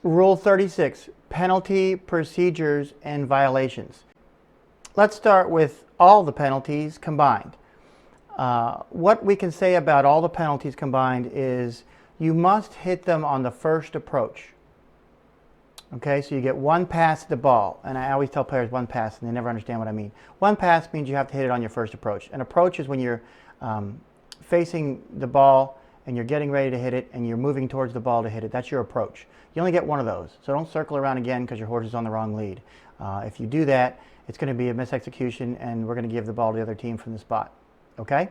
Rule 36, penalty, procedures, and violations. Let's start with all the penalties combined. What we can say about all the penalties combined is you must hit them on the first approach. Okay, so you get one pass at the ball, and I always tell players one pass, and they never understand what I mean. One pass means you have to hit it on your first approach. An approach is when you're facing the ball and you're getting ready to hit it and you're moving towards the ball to hit it. That's your approach. You only get one of those, so don't circle around again because your horse is on the wrong lead. If you do that, it's going to be a misexecution, and we're going to give the ball to the other team from the spot. Okay?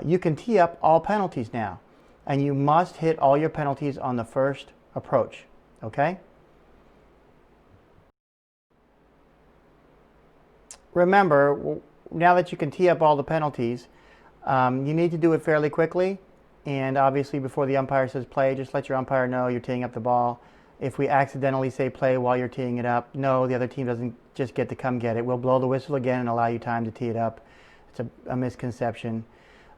You can tee up all penalties now, and you must hit all your penalties on the first approach. Okay? Remember, now that you can tee up all the penalties, you need to do it fairly quickly, and obviously before the umpire says play, just let your umpire know you're teeing up the ball. If we accidentally say play while you're teeing it up, no, the other team doesn't just get to come get it. We'll blow the whistle again and allow you time to tee it up. It's a misconception.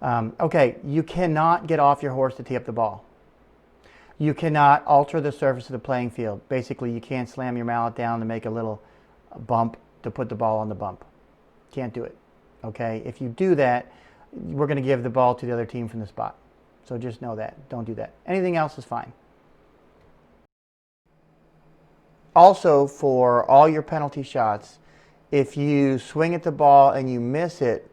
Okay, you cannot get off your horse to tee up the ball. You cannot alter the surface of the playing field. Basically, you can't slam your mallet down to make a little bump to put the ball on the bump. Can't do it. Okay, if you do that, we're going to give the ball to the other team from the spot. So just know that. Don't do that. Anything else is fine. Also, for all your penalty shots, if you swing at the ball and you miss it,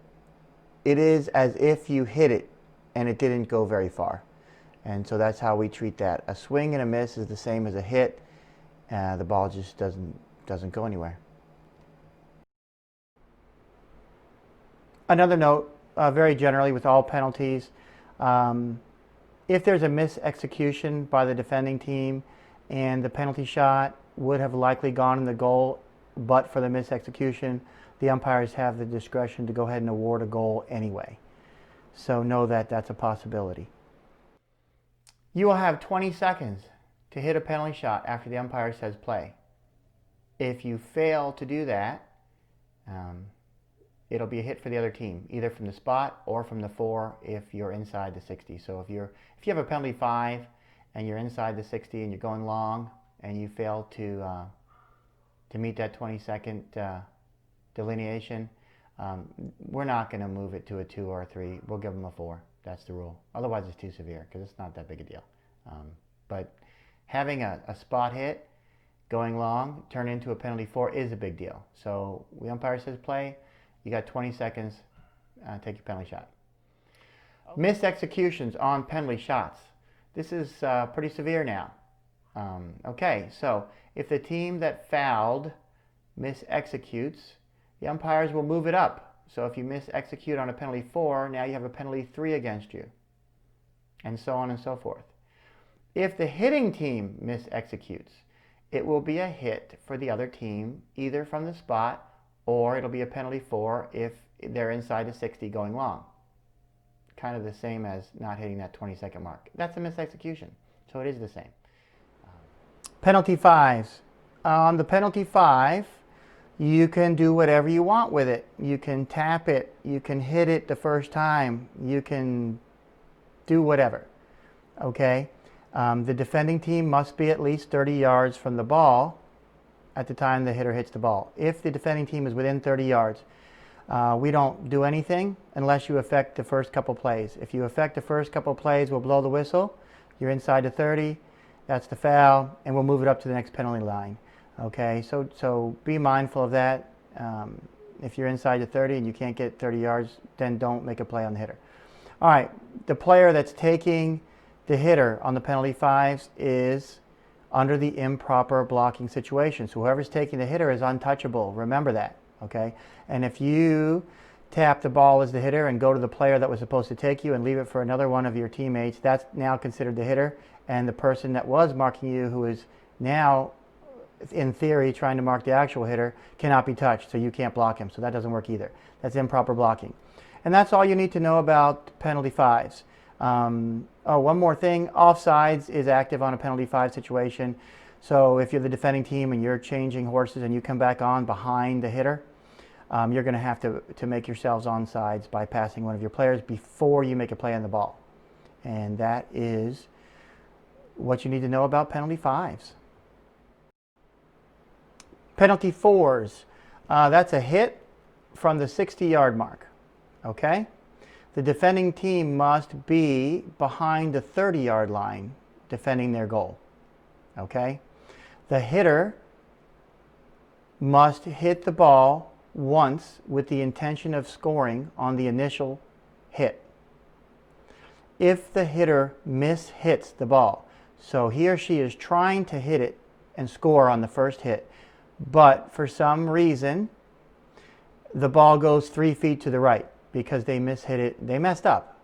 it is as if you hit it and it didn't go very far. And so that's how we treat that. A swing and a miss is the same as a hit. The ball just doesn't go anywhere. Another note, very generally with all penalties, if there's a mis-execution by the defending team and the penalty shot would have likely gone in the goal, but for the mis-execution, the umpires have the discretion to go ahead and award a goal anyway. So know that that's a possibility. You will have 20 seconds to hit a penalty shot after the umpire says play. If you fail to do that, it'll be a hit for the other team, either from the spot or from the 4 if you're inside the 60. So if you have a penalty 5 and you're inside the 60 and you're going long and you fail to meet that 20-second delineation, we're not going to move it to a 2 or a 3. We'll give them a 4. That's the rule. Otherwise, it's too severe because it's not that big a deal. But having a spot hit going long turn into a penalty 4 is a big deal. So the umpire says play. You got 20 seconds, take your penalty shot. Okay. Missed executions on penalty shots. This is pretty severe now. Okay, so if the team that fouled mis-executes, the umpires will move it up. So if you mis-execute on a penalty 4, now you have a penalty 3 against you, and so on and so forth. If the hitting team mis-executes, it will be a hit for the other team, either from the spot or it'll be a penalty 4 if they're inside the 60 going long. Kind of the same as not hitting that 20-second mark. That's a mis-execution, so it is the same. Penalty 5s. On the penalty 5, you can do whatever you want with it. You can tap it, you can hit it the first time, you can do whatever. Okay? The defending team must be at least 30 yards from the ball at the time the hitter hits the ball. If the defending team is within 30 yards, we don't do anything unless you affect the first couple plays. If you affect the first couple plays, we'll blow the whistle. You're inside the 30, that's the foul, and we'll move it up to the next penalty line. Okay, so be mindful of that. If you're inside the 30 and you can't get 30 yards, then don't make a play on the hitter. All right, the player that's taking the hitter on the penalty 5s is under the improper blocking situation. So whoever's taking the hitter is untouchable. Remember that, okay? And if you tap the ball as the hitter and go to the player that was supposed to take you and leave it for another one of your teammates, that's now considered the hitter, and the person that was marking you, who is now, in theory, trying to mark the actual hitter, cannot be touched, so you can't block him. So that doesn't work either. That's improper blocking. And that's all you need to know about penalty 5s. One more thing, offsides is active on a penalty 5 situation. So if you're the defending team and you're changing horses and you come back on behind the hitter, you're going to have to make yourselves onsides by passing one of your players before you make a play on the ball. And that is what you need to know about penalty 5s. Penalty fours, that's a hit from the 60-yard mark, okay? The defending team must be behind the 30-yard line defending their goal, okay? The hitter must hit the ball once with the intention of scoring on the initial hit. If the hitter mishits the ball, so he or she is trying to hit it and score on the first hit, but for some reason the ball goes 3 feet to the right because they mishit it, they messed up.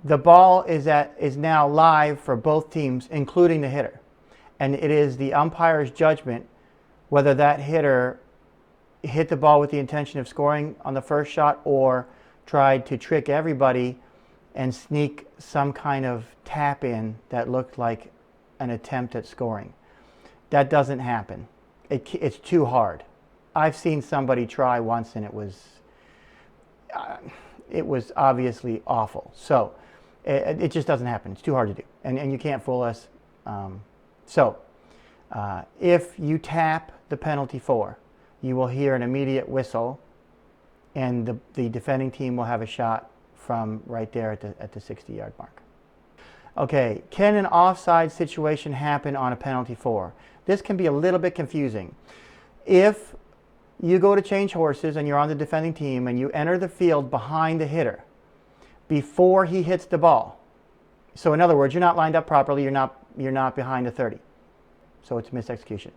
The ball is now live for both teams, including the hitter. And it is the umpire's judgment whether that hitter hit the ball with the intention of scoring on the first shot or tried to trick everybody and sneak some kind of tap in that looked like an attempt at scoring. That doesn't happen. It's too hard. I've seen somebody try once and it was obviously awful. So it just doesn't happen. It's too hard to do. And you can't fool us. If you tap the penalty four, you will hear an immediate whistle and the defending team will have a shot from right there at the 60-yard mark. Okay, can an offside situation happen on a penalty four? This can be a little bit confusing. If you go to change horses and you're on the defending team and you enter the field behind the hitter before he hits the ball, so in other words, you're not lined up properly, you're not behind the 30, so it's misexecution.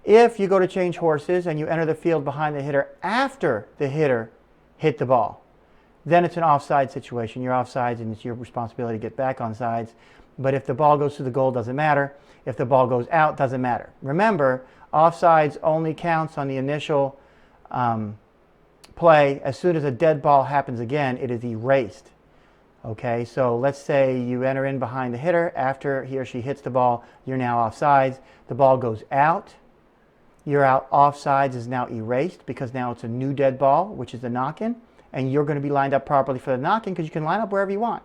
If you go to change horses and you enter the field behind the hitter after the hitter hit the ball, then it's an offside situation. You're offsides and it's your responsibility to get back on sides. But if the ball goes through the goal, doesn't matter. If the ball goes out, doesn't matter. Remember, offsides only counts on the initial play. As soon as a dead ball happens again, it is erased. Okay, so let's say you enter in behind the hitter. After he or she hits the ball, you're now offsides. The ball goes out. You're out. Offsides is now erased because now it's a new dead ball, which is the knock-in. And you're going to be lined up properly for the knock-in because you can line up wherever you want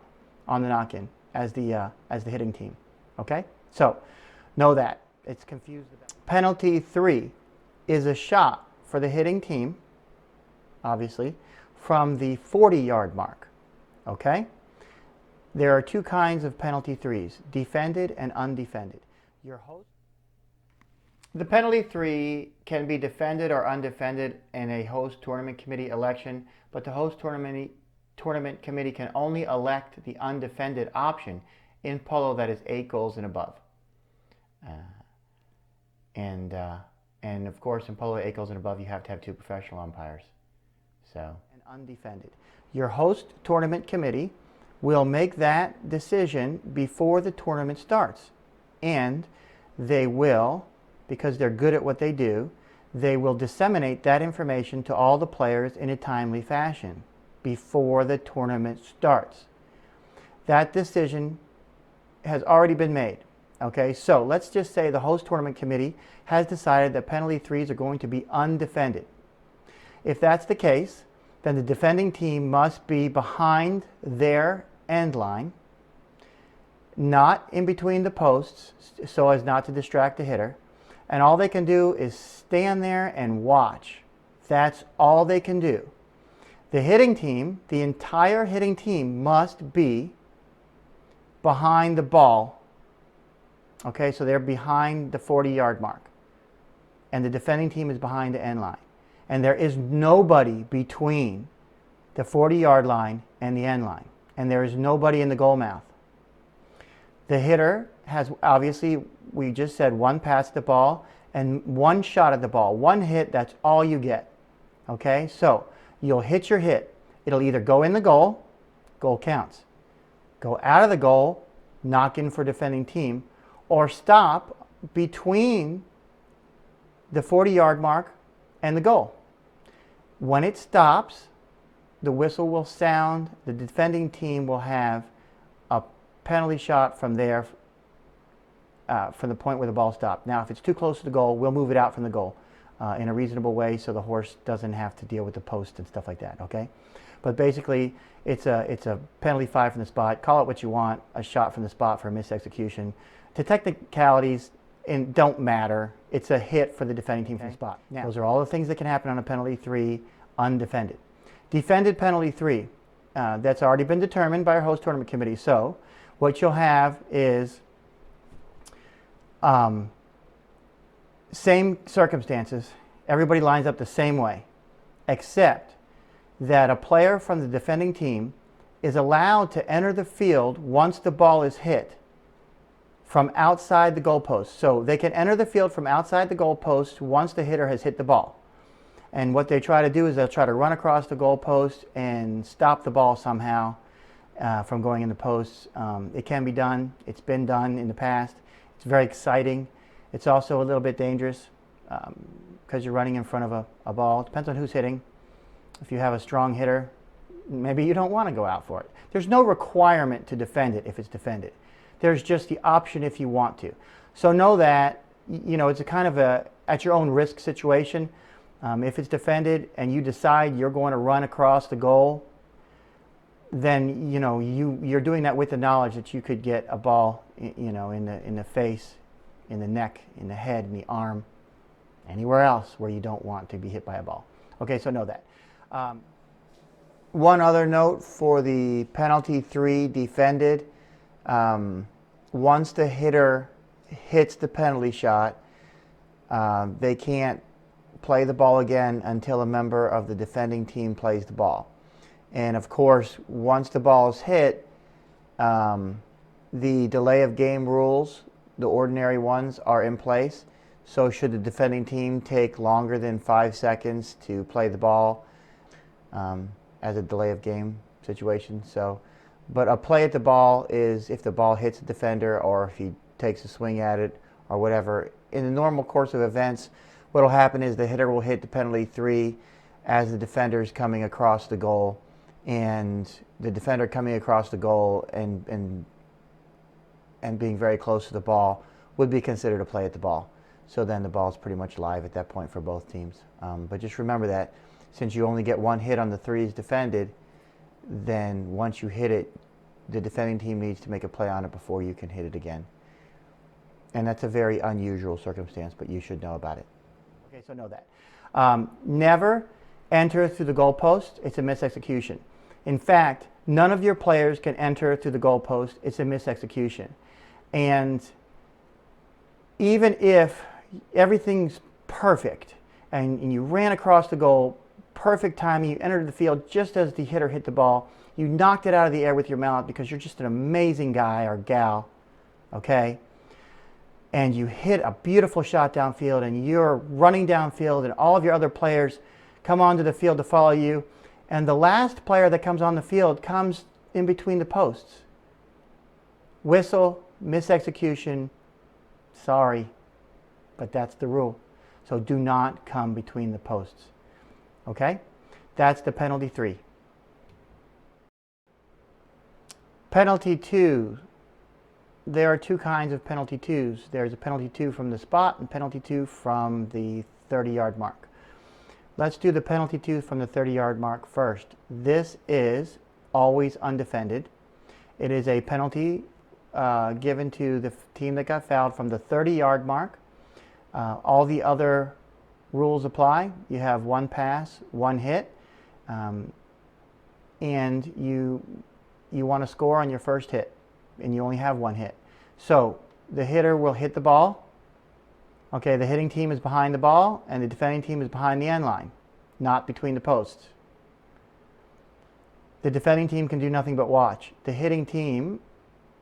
on the knock-in as the hitting team. Okay, so know that. It's confused. Penalty three is a shot for the hitting team, obviously, from the 40-yard mark. Okay, there are two kinds of penalty threes: defended and undefended. The penalty three can be defended or undefended in a host tournament committee election, but the host tournament committee can only elect the undefended option in polo that is 8 goals and above. And of course, in polo 8 goals and above, you have to have 2 professional umpires. So, and undefended. Your host tournament committee will make that decision before the tournament starts, and they will, because they're good at what they do, they will disseminate that information to all the players in a timely fashion before the tournament starts. That decision has already been made. Okay, so let's just say the host tournament committee has decided that penalty threes are going to be undefended. If that's the case, then the defending team must be behind their end line, not in between the posts so as not to distract the hitter. And all they can do is stand there and watch. That's all they can do. The hitting team, the entire hitting team, must be behind the ball. Okay, so they're behind the 40-yard mark. And the defending team is behind the end line. And there is nobody between the 40-yard line and the end line. And there is nobody in the goal mouth. The hitter has, obviously, we just said, one pass at the ball and one shot at the ball. One hit, that's all you get. Okay, so you'll hit your hit. It'll either go in the goal counts. Go out of the goal, knock in for defending team, or stop between the 40-yard mark and the goal. When it stops, the whistle will sound. The defending team will have a penalty shot from there, from the point where the ball stopped. Now, if it's too close to the goal, we'll move it out from the goal in a reasonable way so the horse doesn't have to deal with the post and stuff like that, okay? But basically, it's a penalty 5 from the spot. Call it what you want, a shot from the spot for a misexecution. The technicalities don't matter. it's a hit for the defending team from the spot. Now, those are all the things that can happen on a penalty 3 undefended. Defended penalty 3, that's already been determined by our host tournament committee. So what you'll have is same circumstances. Everybody lines up the same way, except that a player from the defending team is allowed to enter the field once the ball is hit from outside the goalpost. So they can enter the field from outside the goalpost once the hitter has hit the ball. And what they try to do is they'll try to run across the goalpost and stop the ball somehow from going in the posts. It can be done. It's been done in the past. It's very exciting. It's also a little bit dangerous because you're running in front of a ball. It depends on who's hitting. If you have a strong hitter, maybe you don't want to go out for it. There's no requirement to defend it if it's defended. There's just the option if you want to. So know that, it's a kind of a at your own risk situation. If it's defended and you decide you're going to run across the goal, then you're doing that with the knowledge that you could get a ball in the face, in the neck, in the head, in the arm, anywhere else where you don't want to be hit by a ball. Okay, so know that. One other note for the penalty 3 defended. Once the hitter hits the penalty shot, they can't play the ball again until a member of the defending team plays the ball. And of course, once the ball is hit, the delay of game rules, the ordinary ones, are in place. So should the defending team take longer than 5 seconds to play the ball as a delay of game situation. But a play at the ball is if the ball hits the defender or if he takes a swing at it or whatever. In the normal course of events, what will happen is the hitter will hit the penalty 3 as the defender is coming across the goal, and the defender coming across the goal and being very close to the ball would be considered a play at the ball. So then the ball is pretty much live at that point for both teams. But just remember that since you only get one hit on the 3s defended, then once you hit it, the defending team needs to make a play on it before you can hit it again. And that's a very unusual circumstance, but you should know about it. Okay, so know that. Never enter through the goalpost. It's a misexecution. In fact, none of your players can enter through the goalpost. It's a misexecution. And even if everything's perfect and you ran across the goal, perfect timing, you entered the field just as the hitter hit the ball, you knocked it out of the air with your mallet because you're just an amazing guy or gal, okay? And you hit a beautiful shot downfield and you're running downfield and all of your other players come onto the field to follow you, and the last player that comes on the field comes in between the posts. Whistle, misexecution, sorry, but that's the rule. So do not come between the posts. Okay? That's the penalty 3. Penalty 2. There are 2 kinds of penalty 2s. There's a penalty 2 from the spot and penalty 2 from the 30-yard mark. Let's do the penalty 2 from the 30-yard mark first. This is always undefended. It is a penalty given to the team that got fouled from the 30-yard mark. All the other rules apply. You have 1 pass, 1 hit, and you want to score on your first hit, and you only have 1 hit. So the hitter will hit the ball. Okay, the hitting team is behind the ball, and the defending team is behind the end line, not between the posts. The defending team can do nothing but watch. The hitting team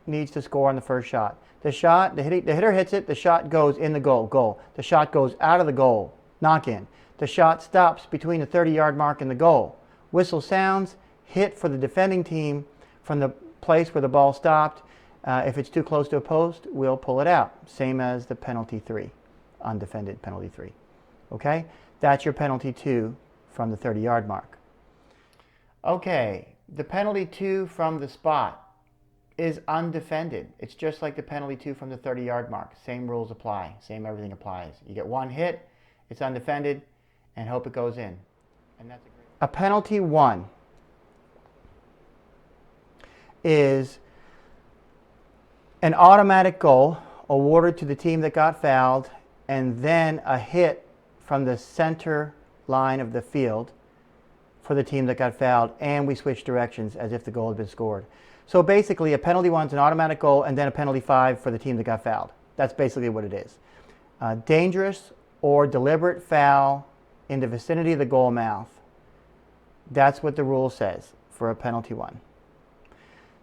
needs to score on the first shot. The hitter hits it, the shot goes in the goal. The shot goes out of the goal, knock in. The shot stops between the 30-yard mark and the goal. Whistle sounds, hit for the defending team from the place where the ball stopped. If it's too close to a post, we'll pull it out. Same as the penalty 3, undefended penalty 3. Okay? That's your penalty 2 from the 30-yard mark. Okay, the penalty 2 from the spot is undefended. It's just like the penalty 2 from the 30-yard mark. Same rules apply. Same everything applies. You get 1 hit, it's undefended, and hope it goes in. And that's a penalty 1 is an automatic goal awarded to the team that got fouled and then a hit from the center line of the field for the team that got fouled, and we switch directions as if the goal had been scored. So basically, a penalty 1 is an automatic goal, and then a penalty 5 for the team that got fouled. That's basically what it is. Dangerous or deliberate foul in the vicinity of the goal mouth. That's what the rule says for a penalty 1.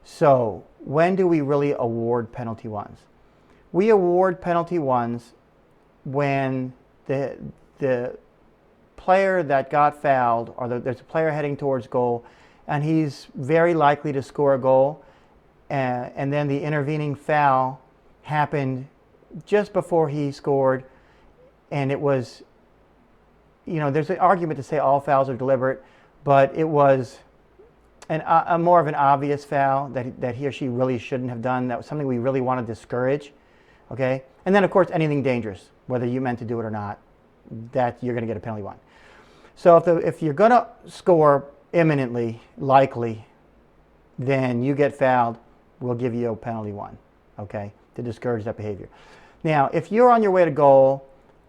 So when do we really award penalty 1s? We award penalty 1s when the player that got fouled, or there's a player heading towards goal, and he's very likely to score a goal, and then the intervening foul happened just before he scored, and it was, there's an argument to say all fouls are deliberate, but it was a more of an obvious foul that he or she really shouldn't have done. That was something we really want to discourage, okay? And then, of course, anything dangerous, whether you meant to do it or not, that you're going to get a penalty 1. So if you're going to score imminently, likely, then you get fouled, we'll give you a penalty 1, okay, to discourage that behavior. Now, if you're on your way to goal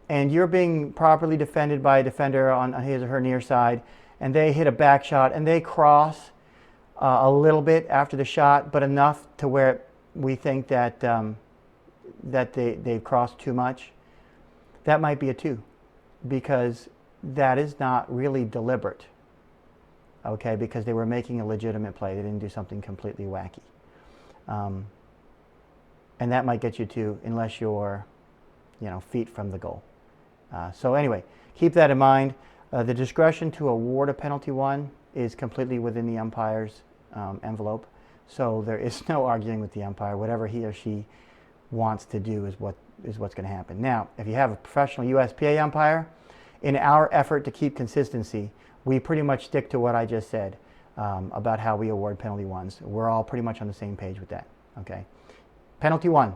and you're being properly defended by a defender on his or her near side, and they hit a back shot and they cross a little bit after the shot, but enough to where we think that they've crossed too much, that might be a 2, because that is not really deliberate, okay, because they were making a legitimate play. They didn't do something completely wacky. And that might get you 2 unless you're, feet from the goal. So anyway, keep that in mind. The discretion to award a penalty 1 is completely within the umpire's envelope. So there is no arguing with the umpire. Whatever he or she wants to do is what's going to happen. Now, if you have a professional USPA umpire, in our effort to keep consistency, we pretty much stick to what I just said about how we award penalty 1s. We're all pretty much on the same page with that. Okay, penalty 1.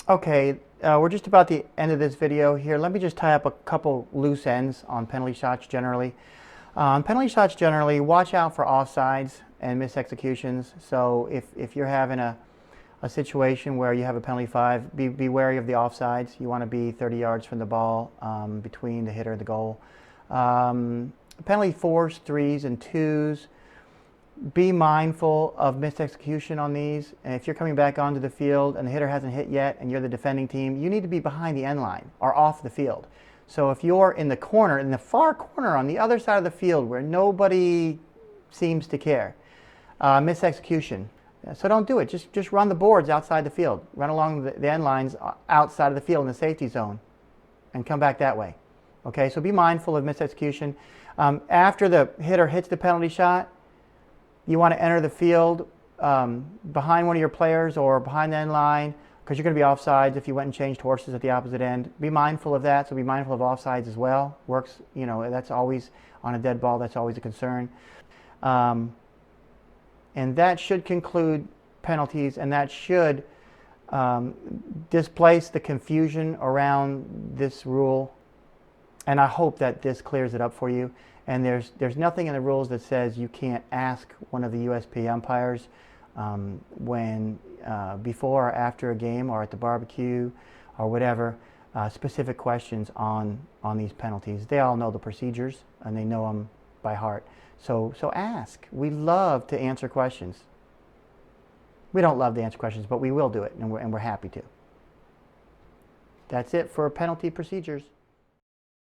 Okay, we're just about the end of this video here. Let me just tie up a couple loose ends on penalty shots generally. On penalty shots generally, watch out for offsides and misexecutions. So if you're having a situation where you have a penalty 5, be wary of the offsides. You want to be 30 yards from the ball, between the hitter and the goal. Penalty 4s, 3s, and 2s. Be mindful of misexecution on these. And if you're coming back onto the field and the hitter hasn't hit yet and you're the defending team, you need to be behind the end line or off the field. So if you're in the corner, in the far corner on the other side of the field where nobody seems to care, misexecution. So don't do it. Just run the boards outside the field. Run along the end lines outside of the field in the safety zone and come back that way. Okay, so be mindful of misexecution. After the hitter hits the penalty shot, you want to enter the field behind one of your players or behind the end line, because you're going to be offsides if you went and changed horses at the opposite end. Be mindful of that, so be mindful of offsides as well. Works, that's always, on a dead ball, that's always a concern. And that should conclude penalties, and that should displace the confusion around this rule. And I hope that this clears it up for you. And there's nothing in the rules that says you can't ask one of the USP umpires when before or after a game or at the barbecue or whatever, specific questions on these penalties. They all know the procedures and they know them by heart. So ask. We love to answer questions. We don't love to answer questions, but we will do it, and we're happy to. That's it for penalty procedures.